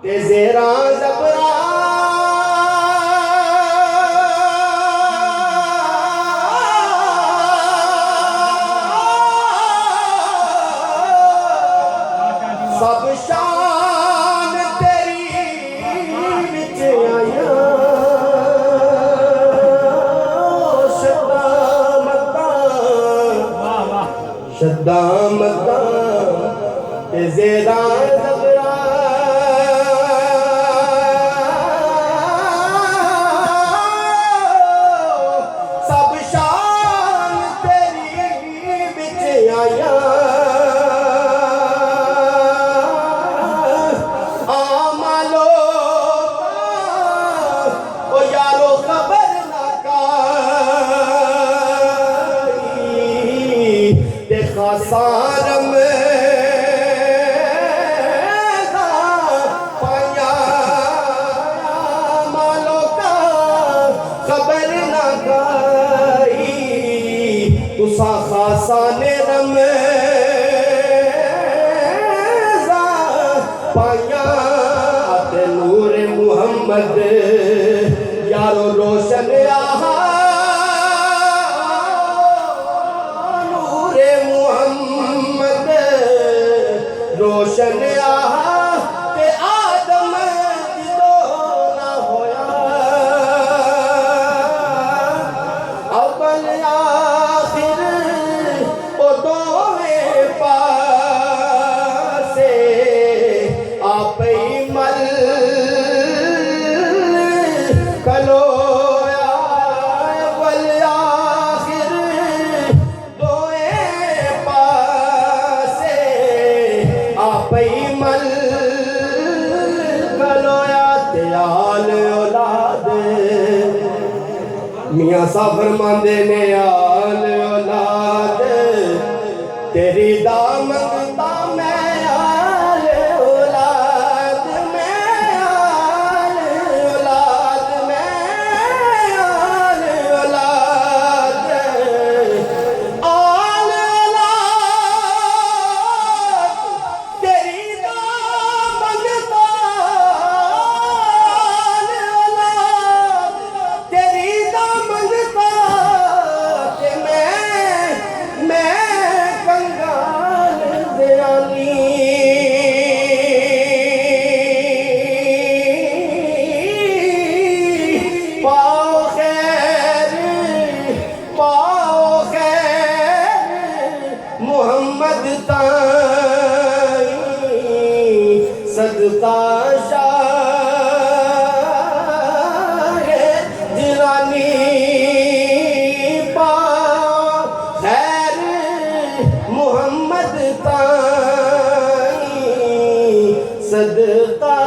ते ज़ेरा ज़बरा सब शान तेरी विच आया शद्दामता ते ज़ेरा ज़बरा सब शान तेरी विच आया आमालो ओ यारो खबर ना ते खासारम पाया मालो का खबर ना गाई तुसा खासा ने रम पाया ते नूर मुहम्मद यारो रोशन आहा रोशन आहा ते आदम जिदो ना होया अव्वल आखिर ओ दोवें पासे आप ही मल कलोया अव्वल आखिर दोवें पासे मल कलोया त्याल औलाद मियाँ साहब फरमांदे ने आल औलाद तेरी दामता मैं आल औलाद मैं आल औलाद मैं आल औलाद मोहम्मद ताई सदका शाह जिलानी पा खैर मोहम्मद ताई सदका